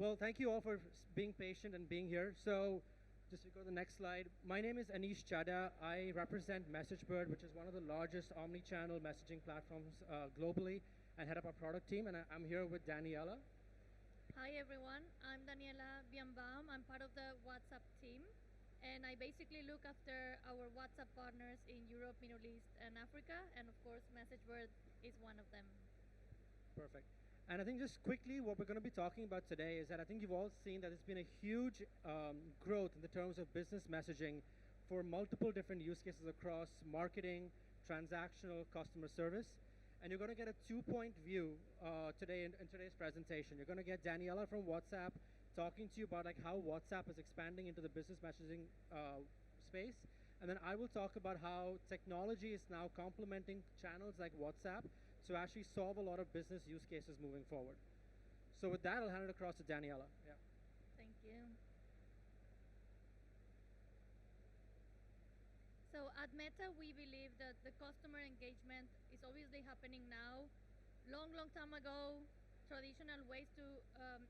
Well, thank you all for being patient and being here. So, just to go to the next slide, my name is Anish Chadha. I represent MessageBird, which is one of the largest omni-channel messaging platforms globally, and head up our product team. And I'm here with Daniela. Hi everyone, I'm Daniela Bienbaum. I'm part of the WhatsApp team, and I basically look after our WhatsApp partners in Europe, Middle East, and Africa, and of course MessageBird is one of them. Perfect. And I think just quickly, what we're going to be talking about today is that I think you've all seen that there's been a huge growth in the terms of business messaging for multiple different use cases across marketing, transactional, customer service. And you're going to get a two-point view today in today's presentation. You're going to get Daniela from WhatsApp talking to you about like how WhatsApp is expanding into the business messaging space. And then I will talk about how technology is now complementing channels like WhatsApp to actually solve a lot of business use cases moving forward. So with that, I'll hand it across to Daniela. Yeah. Thank you. So at Meta, we believe that the customer engagement is obviously happening now. Long time ago, traditional ways to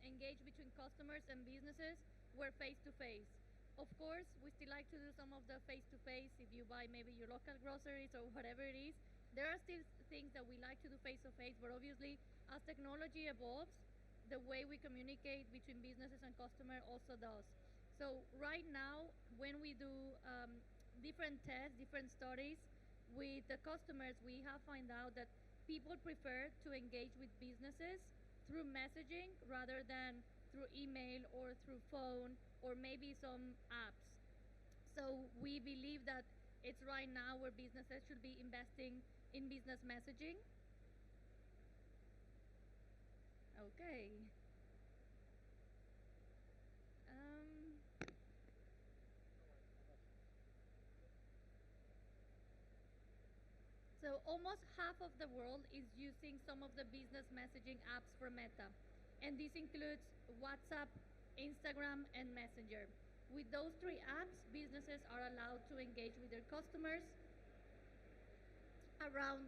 engage between customers and businesses were face-to-face. Of course, we still like to do some of the face-to-face if you buy maybe your local groceries or whatever it is. There are still things that we like to do face-to-face, but obviously, as technology evolves, the way we communicate between businesses and customers also does. So right now, when we do different tests, different studies with the customers, we have found out that people prefer to engage with businesses through messaging rather than through email or through phone or maybe some apps. So we believe that it's right now where businesses should be investing in business messaging. Okay. So almost half of the world is using some of the business messaging apps from Meta. And this includes WhatsApp, Instagram, and Messenger. With those three apps, businesses are allowed to engage with their customers. Around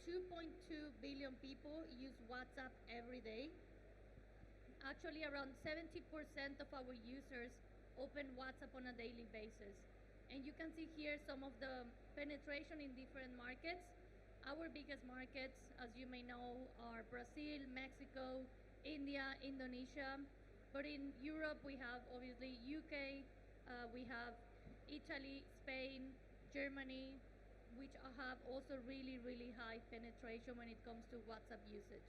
2.2 billion people use WhatsApp every day. Actually, around 70% of our users open WhatsApp on a daily basis. And you can see here some of the penetration in different markets. Our biggest markets, as you may know, are Brazil, Mexico, India, Indonesia. But in Europe, we have obviously UK, we have Italy, Spain, Germany, which have also really high penetration when it comes to WhatsApp usage.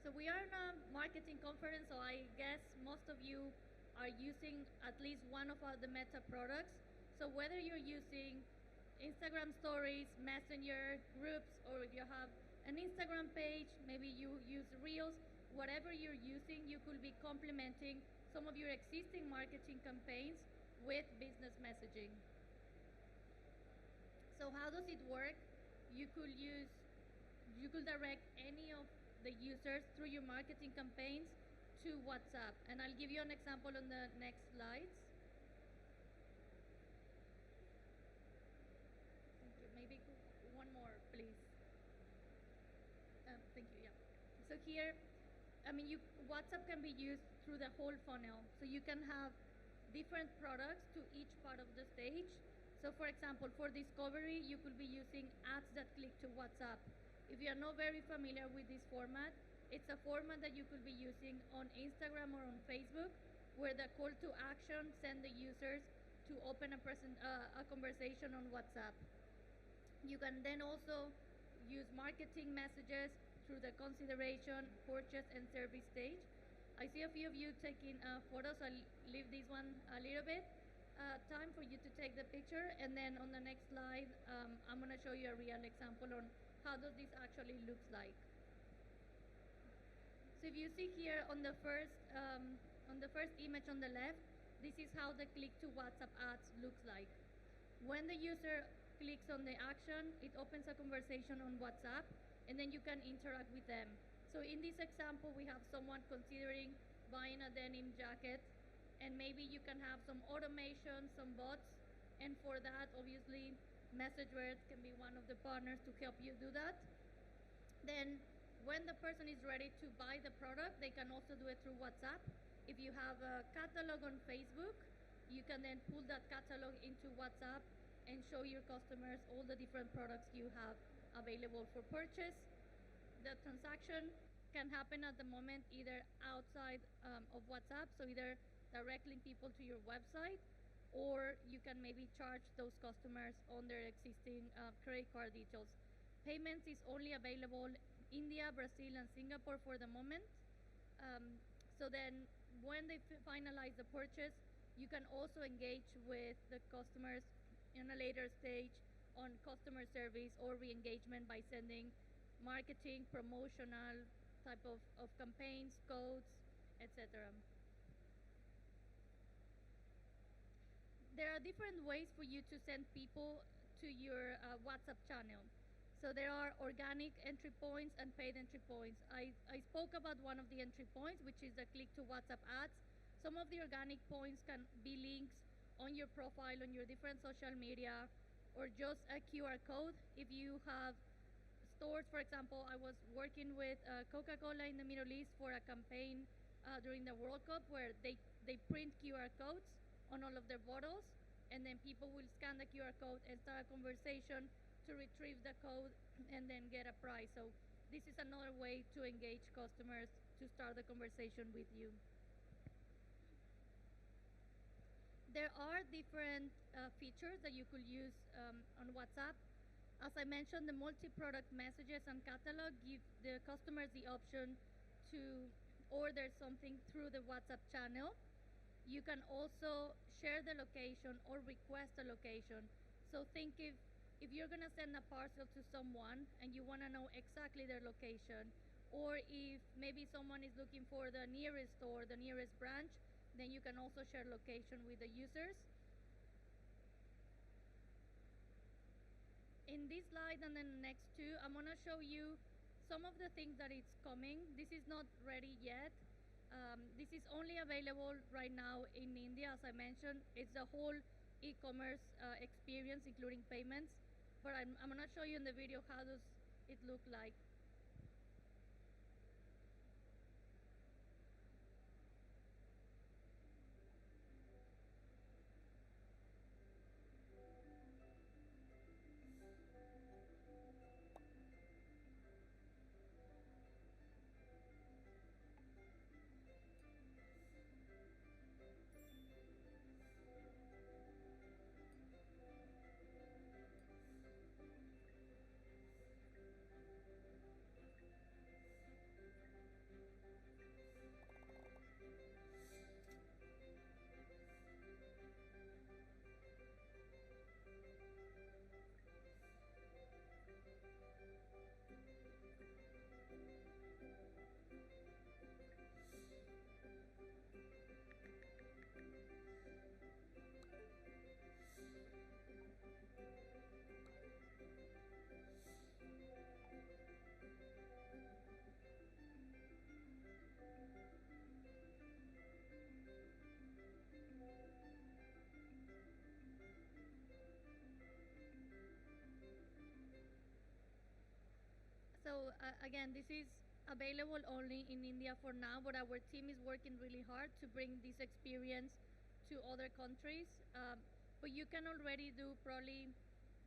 So we are in a marketing conference, so I guess most of you are using at least one of the Meta products. So whether you're using Instagram stories, Messenger, groups, or if you have an Instagram page, maybe you use Reels, whatever you're using, you could be complementing some of your existing marketing campaigns with business messaging. So how does it work? You could direct any of the users through your marketing campaigns to WhatsApp. And I'll give you an example on the next slides. Thank you. Maybe one more, please. Thank you, yeah. So here, WhatsApp can be used through the whole funnel. So you can have different products to each part of the stage. So for example, for discovery, you could be using ads that click to WhatsApp. If you are not very familiar with this format, it's a format that you could be using on Instagram or on Facebook, where the call to action send the users to open a conversation on WhatsApp. You can then also use marketing messages through the consideration, purchase, and service stage. I see a few of you taking photos, so I'll leave this one a little bit. Time for you to take the picture, and then on the next slide, I'm going to show you a real example on how does this actually looks like. So if you see here on the first image on the left, this is how the click to WhatsApp ads looks like. When the user clicks on the action, it opens a conversation on WhatsApp, and then you can interact with them. So in this example, we have someone considering buying a denim jacket, and maybe you can have some automation, some bots, and for that, obviously, MessageBird can be one of the partners to help you do that. Then, when the person is ready to buy the product, they can also do it through WhatsApp. If you have a catalog on Facebook, you can then pull that catalog into WhatsApp and show your customers all the different products you have available for purchase. The transaction can happen at the moment either outside of WhatsApp, so either directly people to your website, or you can maybe charge those customers on their existing credit card details. Payments is only available India, Brazil, and Singapore for the moment. So then, when they finalize the purchase, you can also engage with the customers in a later stage on customer service or re-engagement by sending marketing, promotional type of campaigns, codes, etc. There are different ways for you to send people to your WhatsApp channel. So there are organic entry points and paid entry points. I spoke about one of the entry points, which is the click to WhatsApp ads. Some of the organic points can be links on your profile, on your different social media, or just a QR code. If you have stores, for example, I was working with Coca-Cola in the Middle East for a campaign during the World Cup where they print QR codes on all of their bottles, and then people will scan the QR code and start a conversation to retrieve the code and then get a price. So this is another way to engage customers to start the conversation with you. There are different features that you could use on WhatsApp. As I mentioned, the multi-product messages and catalog give the customers the option to order something through the WhatsApp channel. You can also share the location or request a location. So think if you're going to send a parcel to someone and you want to know exactly their location, or if maybe someone is looking for the nearest store, the nearest branch, then you can also share location with the users. In this slide and then the next two, I'm going to show you some of the things that it's coming. This is not ready yet. This is only available right now in India, as I mentioned. It's the whole e-commerce experience, including payments. But I'm going to show you in the video how does it look like. So again, this is available only in India for now, but our team is working really hard to bring this experience to other countries. But you can already do probably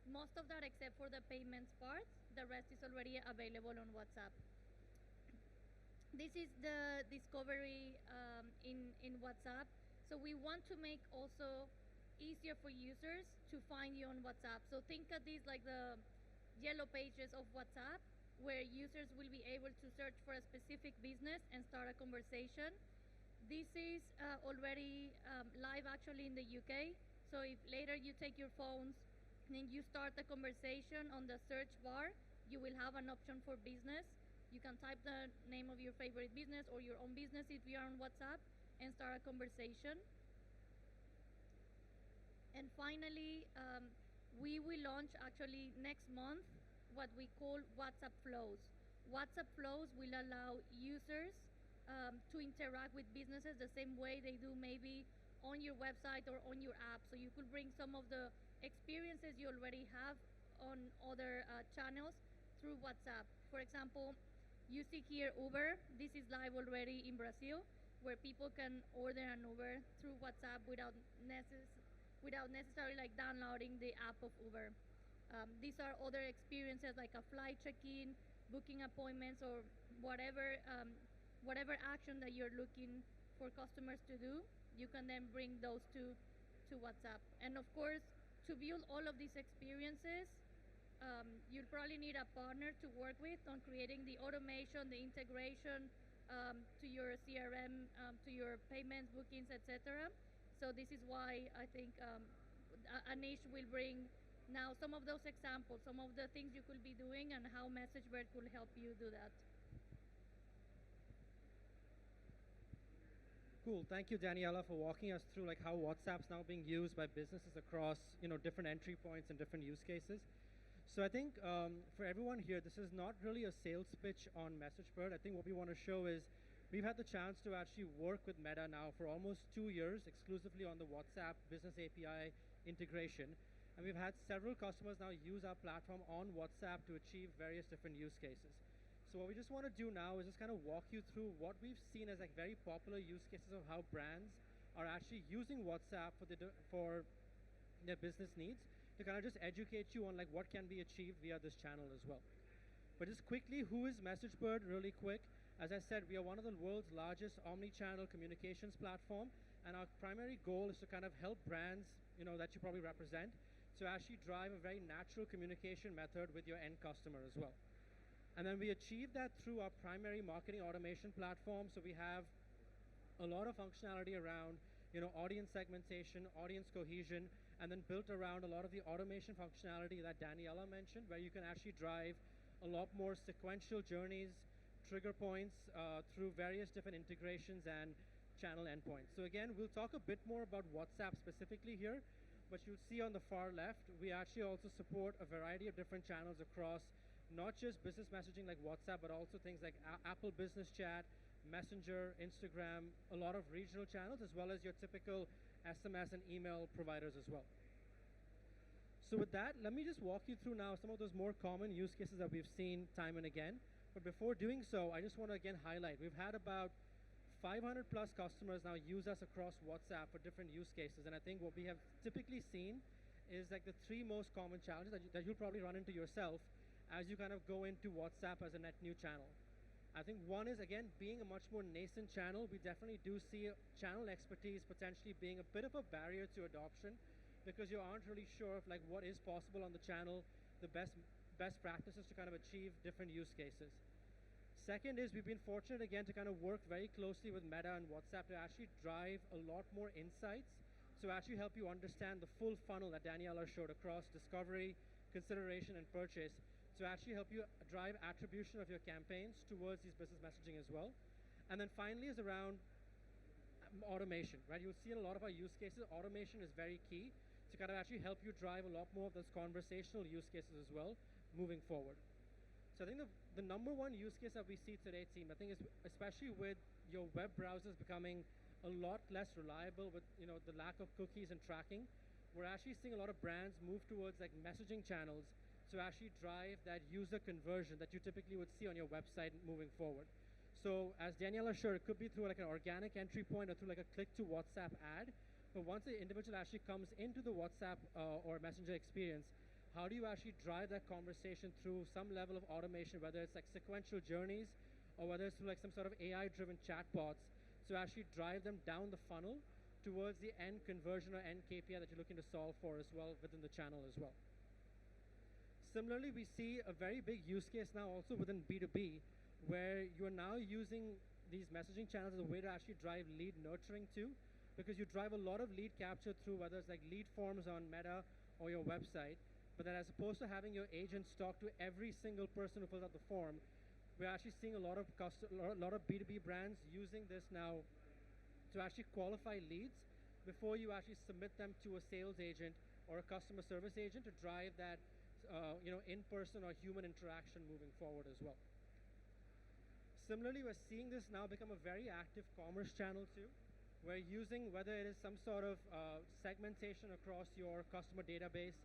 most of that except for the payments part. The rest is already available on WhatsApp. This is the discovery in WhatsApp. So we want to make also easier for users to find you on WhatsApp. So think of this like the yellow pages of WhatsApp, where users will be able to search for a specific business and start a conversation. This is already live actually in the UK. So if later you take your phones and you start the conversation on the search bar, you will have an option for business. You can type the name of your favorite business or your own business if you are on WhatsApp and start a conversation. And finally, we will launch actually next month what we call WhatsApp Flows. WhatsApp Flows will allow users to interact with businesses the same way they do maybe on your website or on your app. So you could bring some of the experiences you already have on other channels through WhatsApp. For example, you see here Uber. This is live already in Brazil, where people can order an Uber through WhatsApp without necessarily like downloading the app of Uber. These are other experiences like a flight check-in, booking appointments, or whatever whatever action that you're looking for customers to do. You can then bring those to WhatsApp. And of course, to build all of these experiences, you'll probably need a partner to work with on creating the automation, the integration to your CRM, to your payments, bookings, etc. So this is why I think Anish will bring now some of those examples, some of the things you could be doing, and how MessageBird could help you do that. Cool. Thank you, Daniela, for walking us through like how WhatsApp's now being used by businesses across different entry points and different use cases. So I think for everyone here, this is not really a sales pitch on MessageBird. I think what we want to show is we've had the chance to actually work with Meta now for almost 2 years exclusively on the WhatsApp Business API integration. And we've had several customers now use our platform on WhatsApp to achieve various different use cases. So what we just want to do now is just kind of walk you through what we've seen as like very popular use cases of how brands are actually using WhatsApp for their business needs, to kind of just educate you on like what can be achieved via this channel as well. But just quickly, who is MessageBird really quick? As I said, we are one of the world's largest omni-channel communications platform, and our primary goal is to kind of help brands, that you probably represent, to actually drive a very natural communication method with your end customer as well. And then we achieve that through our primary marketing automation platform. So we have a lot of functionality around, audience segmentation, audience cohesion, and then built around a lot of the automation functionality that Daniela mentioned, where you can actually drive a lot more sequential journeys, trigger points through various different integrations and channel endpoints. So again, we'll talk a bit more about WhatsApp specifically here, but you'll see on the far left, we actually also support a variety of different channels across not just business messaging like WhatsApp, but also things like Apple Business Chat, Messenger, Instagram, a lot of regional channels, as well as your typical SMS and email providers as well. So with that, let me just walk you through now some of those more common use cases that we've seen time and again. But before doing so, I just want to again highlight, we've had about 500 plus customers now use us across WhatsApp for different use cases. And I think what we have typically seen is like the 3 most common challenges that you'll probably run into yourself as you kind of go into WhatsApp as a net new channel. I think one is, again, being a much more nascent channel. We definitely do see channel expertise potentially being a bit of a barrier to adoption, because you aren't really sure of like what is possible on the channel, the best practices to kind of achieve different use cases. Second is we've been fortunate again to kind of work very closely with Meta and WhatsApp to actually drive a lot more insights, to actually help you understand the full funnel that Daniela showed across discovery, consideration, and purchase, to actually help you drive attribution of your campaigns towards these business messaging as well. And then finally is around automation, right? You'll see in a lot of our use cases, automation is very key to kind of actually help you drive a lot more of those conversational use cases as well moving forward. So I think the number one use case that we see today, team, I think is especially with your web browsers becoming a lot less reliable with the lack of cookies and tracking, we're actually seeing a lot of brands move towards like messaging channels to actually drive that user conversion that you typically would see on your website moving forward. So as Daniela showed, it could be through like an organic entry point or through like a click to WhatsApp ad. But once the individual actually comes into the WhatsApp or Messenger experience, how do you actually drive that conversation through some level of automation, whether it's like sequential journeys or whether it's through like some sort of AI-driven chatbots, to actually drive them down the funnel towards the end conversion or end KPI that you're looking to solve for as well within the channel as well. Similarly, we see a very big use case now also within B2B, where you're now using these messaging channels as a way to actually drive lead nurturing too, because you drive a lot of lead capture through whether it's like lead forms on Meta or your website, but then as opposed to having your agents talk to every single person who fills out the form, we're actually seeing a lot of B2B brands using this now to actually qualify leads before you actually submit them to a sales agent or a customer service agent to drive that in-person or human interaction moving forward as well. Similarly, we're seeing this now become a very active commerce channel too. We're using, whether it is some sort of segmentation across your customer database,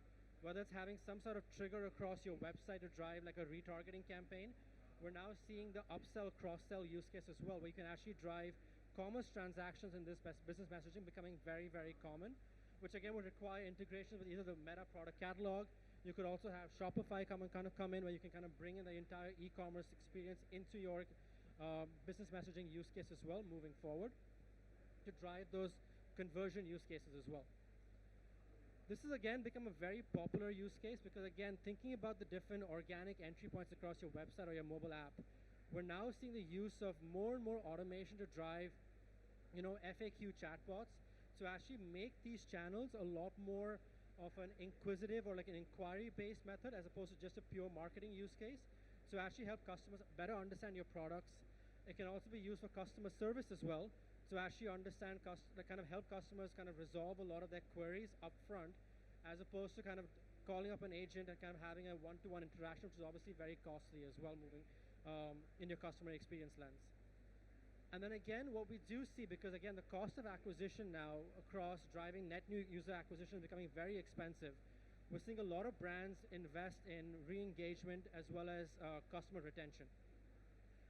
whether it's having some sort of trigger across your website to drive like a retargeting campaign. We're now seeing the upsell, cross-sell use case as well, where you can actually drive commerce transactions in this business messaging becoming very, very common, which again would require integration with either the Meta product catalog. You could also have Shopify come in, where you can kind of bring in the entire e-commerce experience into your business messaging use case as well moving forward to drive those conversion use cases as well. This has again become a very popular use case because again, thinking about the different organic entry points across your website or your mobile app, we're now seeing the use of more and more automation to drive, FAQ chatbots to actually make these channels a lot more of an inquisitive or like an inquiry-based method as opposed to just a pure marketing use case to actually help customers better understand your products. It can also be used for customer service as well to actually understand, kind of help customers kind of resolve a lot of their queries up front as opposed to kind of calling up an agent and kind of having a one-to-one interaction, which is obviously very costly as well moving in your customer experience lens. And then again, what we do see, because again, the cost of acquisition now across driving net new user acquisition is becoming very expensive. We're seeing a lot of brands invest in re-engagement as well as customer retention.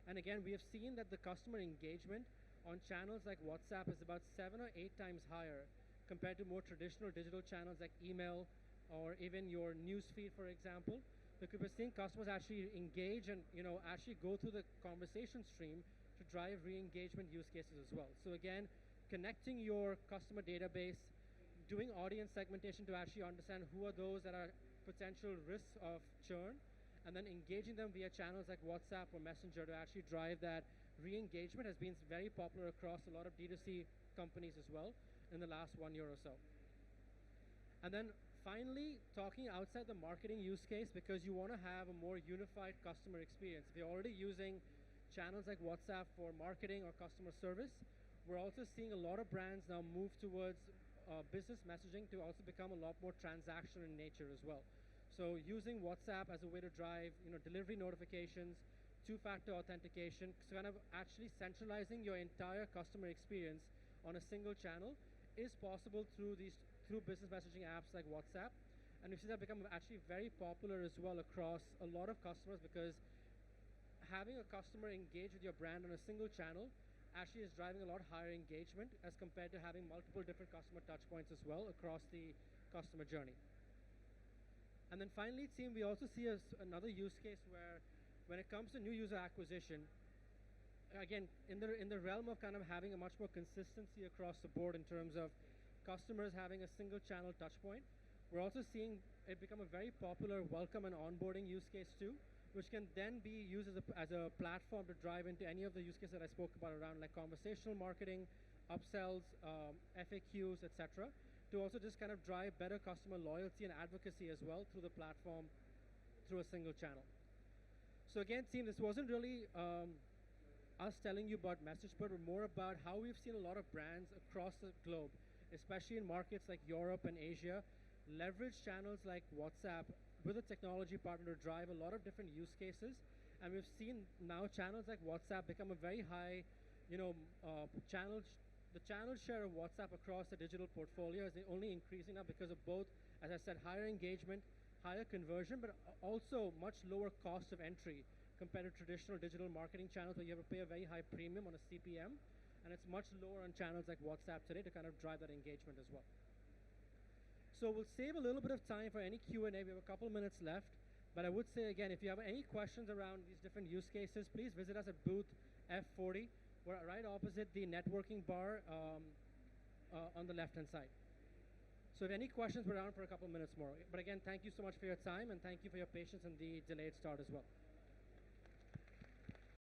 And again, we have seen that the customer engagement on channels like WhatsApp is about 7 or 8 times higher compared to more traditional digital channels like email or even your news feed, for example, because we're seeing customers actually engage and actually go through the conversation stream to drive re-engagement use cases as well. So again, connecting your customer database, doing audience segmentation to actually understand who are those that are potential risks of churn, and then engaging them via channels like WhatsApp or Messenger to actually drive that re-engagement has been very popular across a lot of D2C companies as well in the last 1 year or so. And then finally, talking outside the marketing use case, because you want to have a more unified customer experience. If you're already using channels like WhatsApp for marketing or customer service, we're also seeing a lot of brands now move towards business messaging to also become a lot more transactional in nature as well. So using WhatsApp as a way to drive delivery notifications, two-factor authentication, so kind of actually centralizing your entire customer experience on a single channel is possible through business messaging apps like WhatsApp. And we see that become actually very popular as well across a lot of customers, because having a customer engage with your brand on a single channel actually is driving a lot higher engagement as compared to having multiple different customer touch points as well across the customer journey. And then finally, team, we also see another use case where when it comes to new user acquisition, again, in the realm of kind of having a much more consistency across the board in terms of customers having a single channel touch point, we're also seeing it become a very popular welcome and onboarding use case too, which can then be used as a platform to drive into any of the use cases that I spoke about around like conversational marketing, upsells, FAQs, etc., to also just kind of drive better customer loyalty and advocacy as well through the platform through a single channel. So again, team, this wasn't really us telling you about MessageBird, but more about how we've seen a lot of brands across the globe, especially in markets like Europe and Asia, leverage channels like WhatsApp with a technology partner to drive a lot of different use cases. And we've seen now channels like WhatsApp become a very high, channel. The channel share of WhatsApp across the digital portfolio is only increasing now because of both, as I said, higher engagement, higher conversion, but also much lower cost of entry compared to traditional digital marketing channels where you have to pay a very high premium on a CPM, and it's much lower on channels like WhatsApp today to kind of drive that engagement as well. So we'll save a little bit of time for any Q&A. We have a couple minutes left, but I would say again, if you have any questions around these different use cases, please visit us at booth F40. We're right opposite the networking bar on the left-hand side. So if any questions, we're around for a couple minutes more. But again, thank you so much for your time, and thank you for your patience and the delayed start as well.